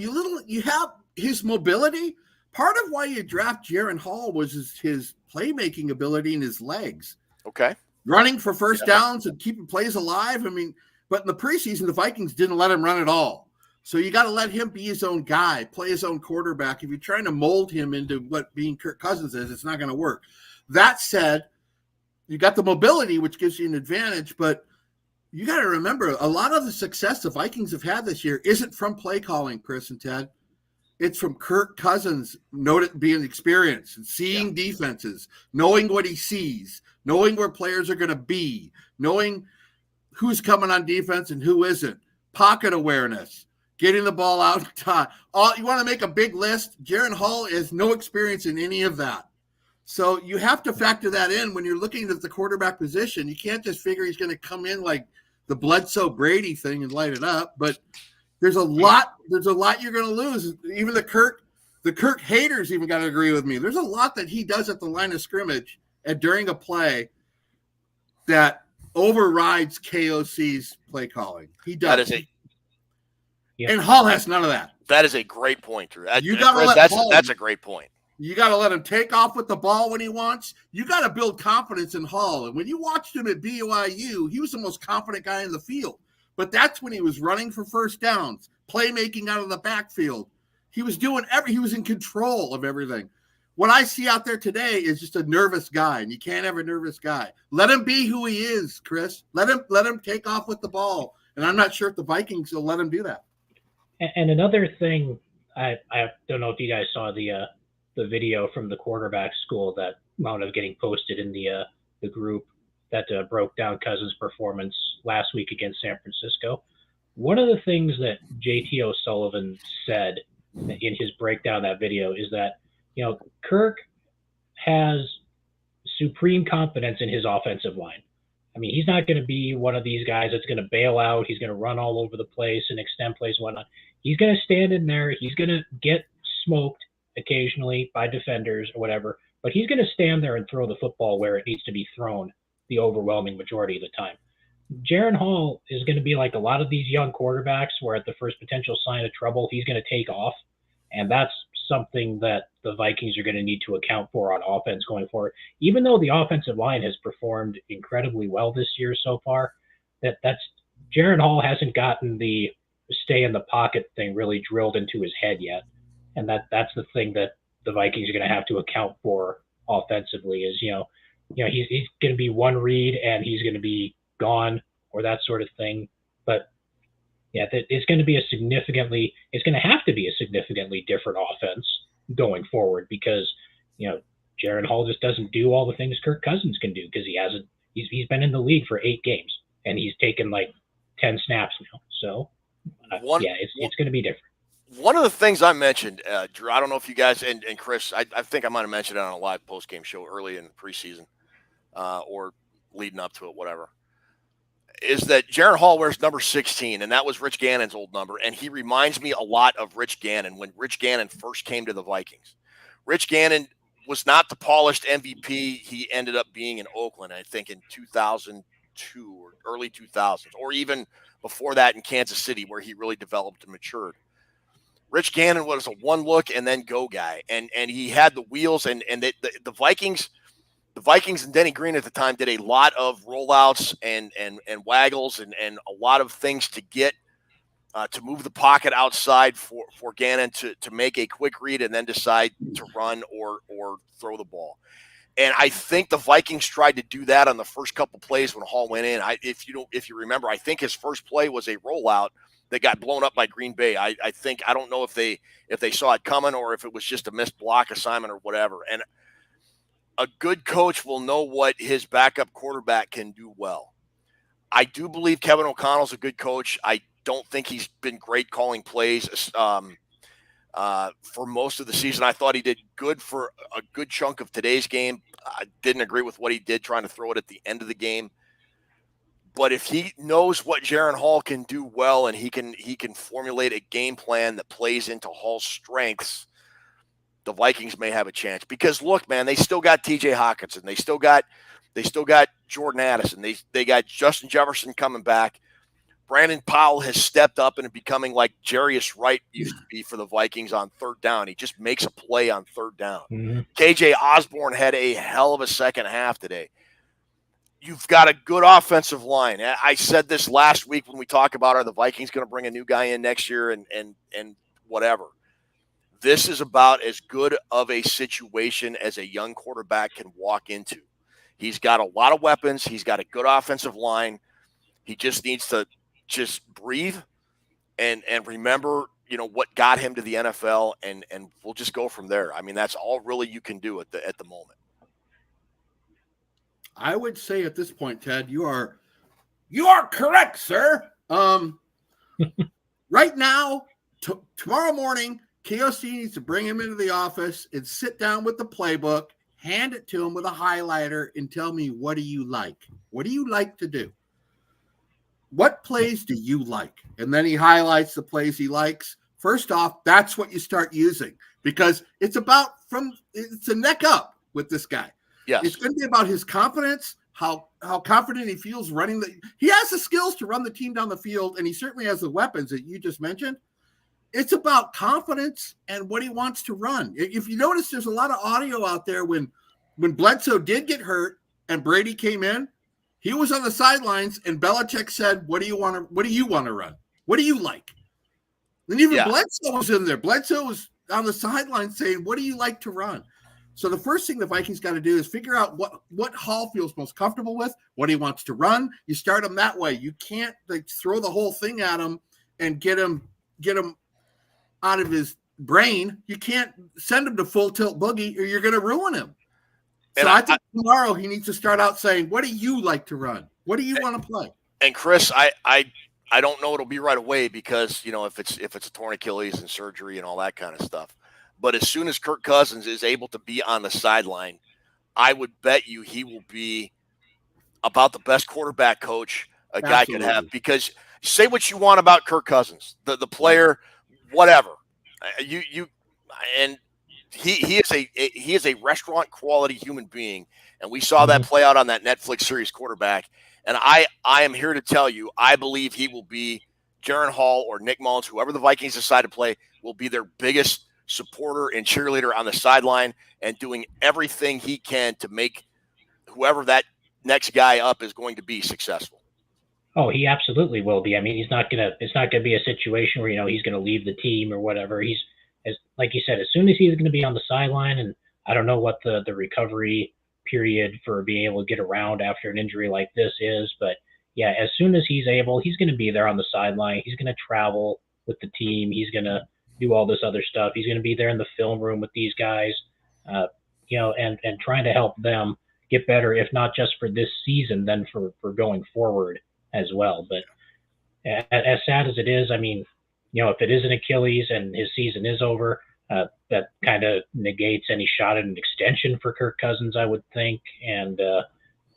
his mobility. Part of why you draft Jaren Hall was his playmaking ability and his legs. Okay. Running for first downs and keeping plays alive. I mean, but in the preseason, the Vikings didn't let him run at all. So you got to let him be his own guy, play his own quarterback. If you're trying to mold him into what being Kirk Cousins is, it's not going to work. That said, you got the mobility, which gives you an advantage, but you got to remember a lot of the success the Vikings have had this year isn't from play calling, Chris and Ted. It's from Kirk Cousins being experienced and seeing defenses, knowing what he sees, knowing where players are going to be, knowing who's coming on defense and who isn't, pocket awareness, getting the ball out of time. You want to make a big list? Jaren Hall has no experience in any of that. So you have to factor that in when you're looking at the quarterback position. You can't just figure he's going to come in like the Bledsoe Brady thing and light it up. But there's a lot you're going to lose. Even the Kirk haters even got to agree with me. There's a lot that he does at the line of scrimmage and during a play that overrides KOC's play calling. He does. And Hall has none of that. That is a great point, Drew. That's a great point. You got to let him take off with the ball when he wants. You got to build confidence in Hall. And when you watched him at BYU, he was the most confident guy in the field. But that's when he was running for first downs, playmaking out of the backfield. He was he was in control of everything. What I see out there today is just a nervous guy, and you can't have a nervous guy. Let him be who he is, Chris. Let him take off with the ball. And I'm not sure if the Vikings will let him do that. And another thing, I don't know if you guys saw the video from the quarterback school that wound up getting posted in the group that broke down Cousins' performance last week against San Francisco. One of the things that JT O'Sullivan said in his breakdown of that video is that, Kirk has supreme confidence in his offensive line. I mean, he's not going to be one of these guys that's going to bail out. He's going to run all over the place and extend plays and whatnot. He's going to stand in there. He's going to get smoked occasionally by defenders or whatever, but he's going to stand there and throw the football where it needs to be thrown the overwhelming majority of the time. Jaren Hall is going to be like a lot of these young quarterbacks where at the first potential sign of trouble, he's going to take off. And that's something that the Vikings are going to need to account for on offense going forward. Even though the offensive line has performed incredibly well this year so far, that's Jaren Hall hasn't gotten the stay in the pocket thing really drilled into his head yet. And that's the thing that the Vikings are going to have to account for offensively is, he's going to be one read and he's going to be gone or that sort of thing. But yeah, it's going to have to be a significantly different offense going forward because, Jaren Hall just doesn't do all the things Kirk Cousins can do because he's been in the league for 8 games and he's taken like 10 snaps now. So it's going to be different. One of the things I mentioned, Drew, I don't know if you guys and Chris, I think I might have mentioned it on a live post-game show early in the preseason or leading up to it, whatever, is that Jaren Hall wears number 16, and that was Rich Gannon's old number, and he reminds me a lot of Rich Gannon when Rich Gannon first came to the Vikings. Rich Gannon was not the polished MVP he ended up being in Oakland, I think in 2002 or early 2000s, or even before that in Kansas City where he really developed and matured. Rich Gannon was a one-look and then go guy, and he had the wheels, and the Vikings and Denny Green at the time did a lot of rollouts and waggles and a lot of things to get to move the pocket outside for Gannon to make a quick read and then decide to run or throw the ball. And I think the Vikings tried to do that on the first couple plays when Hall went in. If you remember, I think his first play was a rollout that got blown up by Green Bay. I don't know if they saw it coming or if it was just a missed block assignment or whatever. And a good coach will know what his backup quarterback can do well. I do believe Kevin O'Connell's a good coach. I don't think he's been great calling plays for most of the season. I thought he did good for a good chunk of today's game. I didn't agree with what he did trying to throw it at the end of the game. But if he knows what Jaren Hall can do well and he can formulate a game plan that plays into Hall's strengths, the Vikings may have a chance. Because look, man, they still got TJ Hawkinson. They still got Jordan Addison. They got Justin Jefferson coming back. Brandon Powell has stepped up and becoming like Jarius Wright used to be for the Vikings on third down. He just makes a play on third down. Mm-hmm. KJ Osborne had a hell of a second half today. You've got a good offensive line. I said this last week when we talked about, are the Vikings going to bring a new guy in next year and whatever. This is about as good of a situation as a young quarterback can walk into. He's got a lot of weapons. He's got a good offensive line. He just needs to just breathe and remember, what got him to the NFL, and we'll just go from there. I mean, that's all really you can do at the moment. I would say at this point, Ted, you are correct, sir. Right now, tomorrow morning, KOC needs to bring him into the office and sit down with the playbook, hand it to him with a highlighter, and tell me, what do you like? What do you like to do? What plays do you like? And then he highlights the plays he likes. First off, that's what you start using, because it's a neck up with this guy. Yes. It's going to be about his confidence, how confident he feels running he has the skills to run the team down the field, and he certainly has the weapons that you just mentioned. It's about confidence and what he wants to run. If you notice, there's a lot of audio out there when Bledsoe did get hurt and Brady came in, he was on the sidelines and Belichick said, what do you want to run? What do you like? And even Bledsoe was in there. Bledsoe was on the sidelines saying, what do you like to run? So the first thing the Vikings got to do is figure out what Hall feels most comfortable with, what he wants to run. You start him that way. You can't throw the whole thing at him and get him out of his brain. You can't send him to full tilt boogie or you're going to ruin him. So I think tomorrow he needs to start out saying, what do you like to run? What do you want to play? And Chris, I don't know it'll be right away because, if it's a torn Achilles and surgery and all that kind of stuff. But as soon as Kirk Cousins is able to be on the sideline, I would bet you he will be about the best quarterback coach a guy could have. Because say what you want about Kirk Cousins, the player, whatever. He is a restaurant quality human being, and we saw that play out on that Netflix series Quarterback. And I am here to tell you, I believe he will be Jaren Hall or Nick Mullins, whoever the Vikings decide to play, will be their biggest supporter and cheerleader on the sideline and doing everything he can to make whoever that next guy up is going to be successful. Oh, he absolutely will be. I mean, it's not gonna be a situation where, he's gonna leave the team or whatever. Like you said, as soon as he's gonna be on the sideline, and I don't know what the recovery period for being able to get around after an injury like this is, but yeah, as soon as he's able, he's gonna be there on the sideline. He's gonna travel with the team. He's gonna do all this other stuff. He's going to be there in the film room with these guys, and trying to help them get better, if not just for this season, then for going forward as well. But as sad as it is, I mean, if it is an Achilles and his season is over, that kind of negates any shot at an extension for Kirk Cousins, I would think. And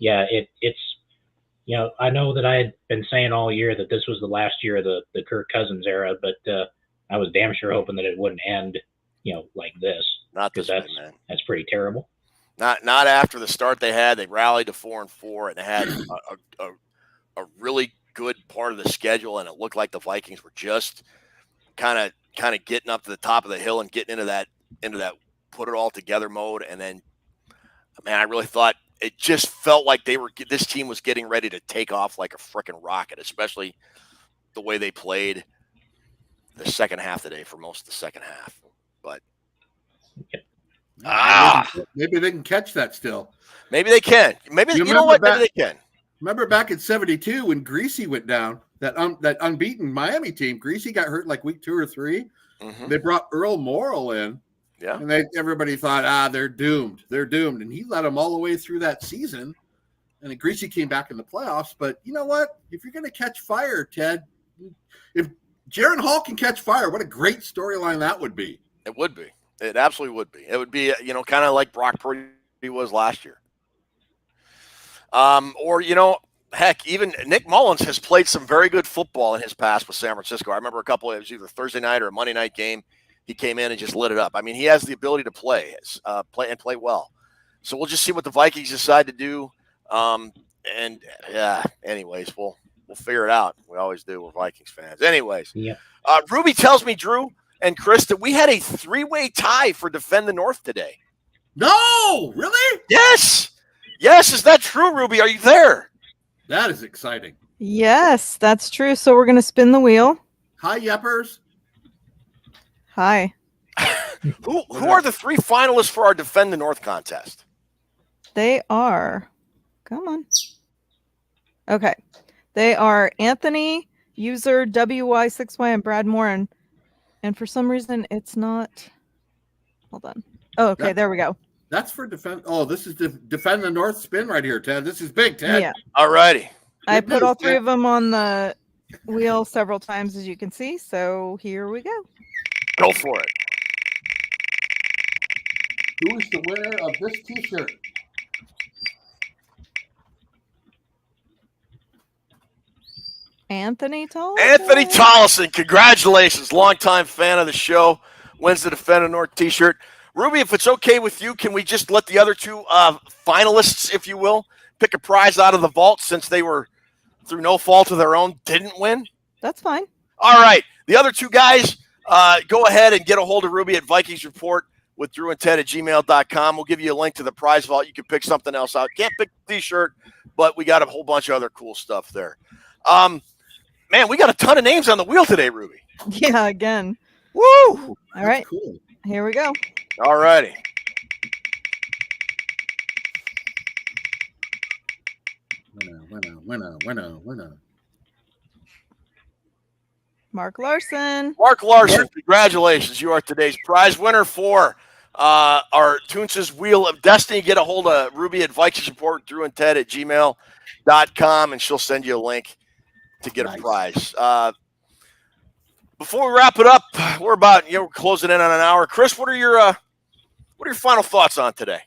it's I know that I had been saying all year that this was the last year of the Kirk Cousins era, but I was damn sure hoping that it wouldn't end, like this. Not this way, man. That's pretty terrible. Not after the start they had. They rallied to 4-4, and they had a really good part of the schedule, and it looked like the Vikings were just kind of getting up to the top of the hill and getting into that put it all together mode. And then, man, I really thought it just felt like this team was getting ready to take off like a freaking rocket, especially the way they played the second half today for most of the second half. But I Maybe they can catch that still. Maybe they can. Maybe you know what? Maybe they can. Remember back in '72 when Greasy went down, that unbeaten Miami team. Greasy got hurt like week 2 or 3. Mm-hmm. They brought Earl Morrill in. Yeah. And everybody thought, they're doomed. They're doomed. And he led them all the way through that season. And then Greasy came back in the playoffs. But you know what? If you're going to catch fire, Ted, if Jaren Hall can catch fire, what a great storyline that would be. It would be. It absolutely would be. It would be, kind of like Brock Purdy was last year. Or, heck, even Nick Mullins has played some very good football in his past with San Francisco. I remember it was either Thursday night or a Monday night game. He came in and just lit it up. I mean, he has the ability to play well. So we'll just see what the Vikings decide to do. Anyways, we'll figure it out. We always do. We're Vikings fans. Anyways, yeah. Ruby tells me, Drew and Chris, that we had a 3-way tie for Defend the North today. No, really? Yes. Yes. Is that true, Ruby? Are you there? That is exciting. Yes, that's true. So we're going to spin the wheel. Hi, Yeppers. Hi. Who are the 3 finalists for our Defend the North contest? They are. Come on. Okay. They are Anthony, user WY6Y, and Brad Morin. And for some reason, it's not. Hold on. Oh, okay. There we go. That's for Defend. Oh, this is Defend the North spin right here, Ted. This is big, Ted. Yeah. All righty. I put all 3 of them on the wheel several times, as you can see. So here we go. Go for it. Who is the winner of this T-shirt? Anthony Tollison. Anthony Tollison. Congratulations. Longtime fan of the show. Wins the Defend the North T-shirt. Ruby, if it's okay with you, can we just let the other 2 finalists, if you will, pick a prize out of the vault since they were, through no fault of their own, didn't win? That's fine. All right. The other 2 guys, go ahead and get a hold of Ruby at Vikings Report with Drew and Ted at gmail.com. We'll give you a link to the prize vault. You can pick something else out. Can't pick the T-shirt, but we got a whole bunch of other cool stuff there. Man, we got a ton of names on the wheel today, Ruby. Yeah, again. Woo! All right. Cool. Here we go. All righty. Winner. Mark Larson. Mark Larson, congratulations. You are today's prize winner for our Toonces Wheel of Destiny. Get a hold of Ruby at Vikings Report, Drew and Ted at gmail.com, and she'll send you a link to get a prize. Before we wrap it up, we're about we're closing in on an hour. Chris, what are your final thoughts on today?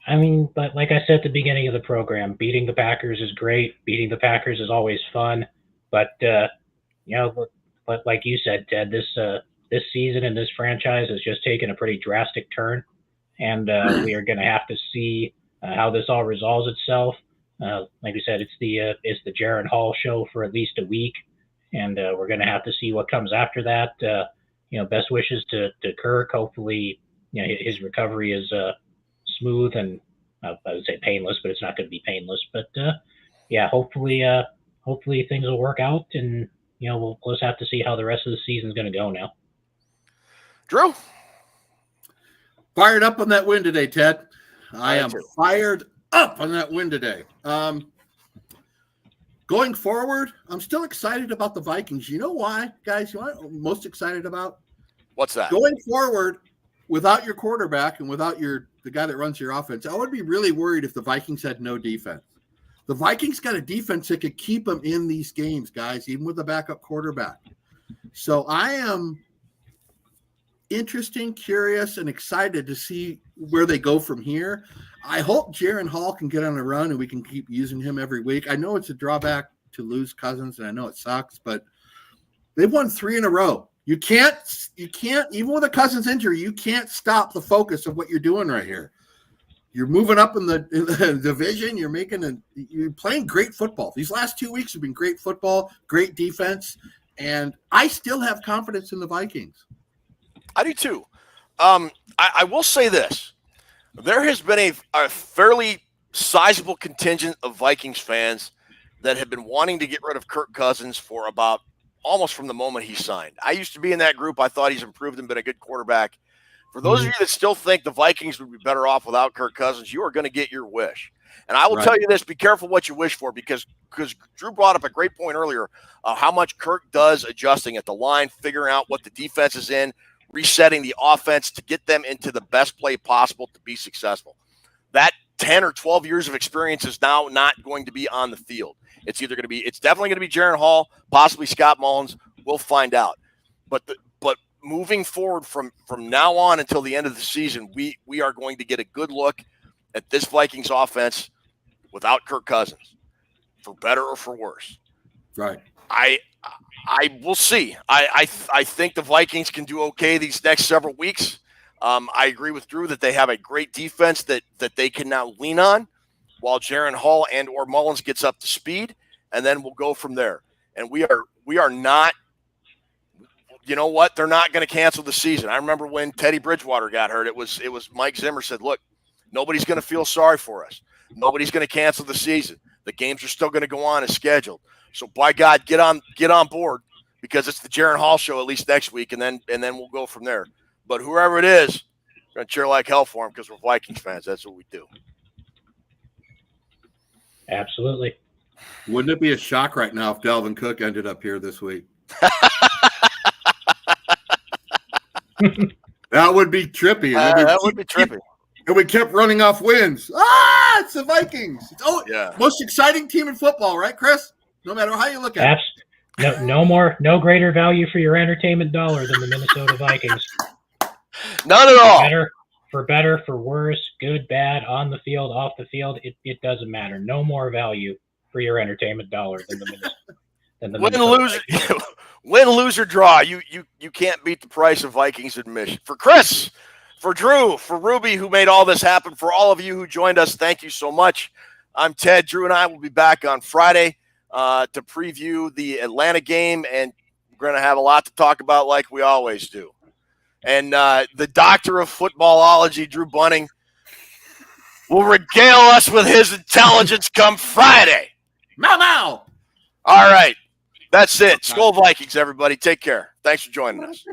I mean, but like I said at the beginning of the program, beating the Packers is great. Beating the Packers is always fun. But but like you said, Ted, this season and this franchise has just taken a pretty drastic turn, and we are going to have to see how this all resolves itself. Like we said, it's the Jaren Hall show for at least a week, and we're going to have to see what comes after that. Best wishes to Kirk. Hopefully, his recovery is smooth and I would say painless, but it's not going to be painless. But hopefully things will work out, and we'll just have to see how the rest of the season is going to go now. Drew? Fired up on that win today, Ted. I am fired up on that win today. Going forward, I'm still excited about the Vikings. You know why, guys? You know what I'm most excited about? What's that? Going forward, without your quarterback and without the guy that runs your offense, I would be really worried if the Vikings had no defense. The Vikings got a defense that could keep them in these games, guys, even with a backup quarterback. So I am interested, curious, and excited to see where they go from here. I hope Jaren Hall can get on a run and we can keep using him every week. I know it's a drawback to lose Cousins, and I know it sucks, but they've won 3 in a row. You can't, even with a Cousins injury, you can't stop the focus of what you're doing right here. You're moving up in the division. You're playing great football. These last 2 weeks have been great football, great defense, and I still have confidence in the Vikings. I do too. I will say this. There has been a fairly sizable contingent of Vikings fans that have been wanting to get rid of Kirk Cousins for about almost from the moment he signed. I used to be in that group. I thought he's improved and been a good quarterback For those of you that still think the Vikings would be better off without Kirk Cousins, you are going to get your wish. And I will tell you this, be careful what you wish for, because Drew brought up a great point earlier of how much Kirk does adjusting at the line, figuring out what the defense is in, resetting the offense to get them into the best play possible to be successful. That 10 or 12 years of experience is now not going to be on the field. It's definitely going to be Jaren Hall, possibly Scott Mullins. We'll find out. But moving forward from now on until the end of the season, we are going to get a good look at this Vikings offense without Kirk Cousins, for better or for worse. Right. I will see. I think the Vikings can do okay these next several weeks. I agree with Drew that they have a great defense that they can now lean on while Jaren Hall and or Mullins gets up to speed, and then we'll go from there. And we are not, you know what? They're not going to cancel the season. I remember when Teddy Bridgewater got hurt, it was Mike Zimmer said, look, nobody's going to feel sorry for us. Nobody's going to cancel the season. The games are still going to go on as scheduled. So by God, get on board, because it's the Jaren Hall show at least next week, and then we'll go from there. But whoever it is, we're going to cheer like hell for him because we're Vikings fans. That's what we do. Absolutely. Wouldn't it be a shock right now if Dalvin Cook ended up here this week? That would be trippy. That would be trippy. And we kept running off wins. It's the Vikings. Most exciting team in football, right, Chris? No matter how you look at it. No greater value for your entertainment dollar than the Minnesota Vikings. None at all. For better, for worse, good, bad, on the field, off the field, it doesn't matter. No more value for your entertainment dollar than the Win, lose, or draw. You can't beat the price of Vikings admission. For Chris, for Drew, for Ruby, who made all this happen, for all of you who joined us, thank you so much. I'm Ted. Drew and I will be back on Friday to preview the Atlanta game, and we're going to have a lot to talk about like we always do. And the doctor of footballology, Drew Bunning, will regale us with his intelligence come Friday. Mow. All right. That's it. Skol Vikings, everybody. Take care. Thanks for joining us.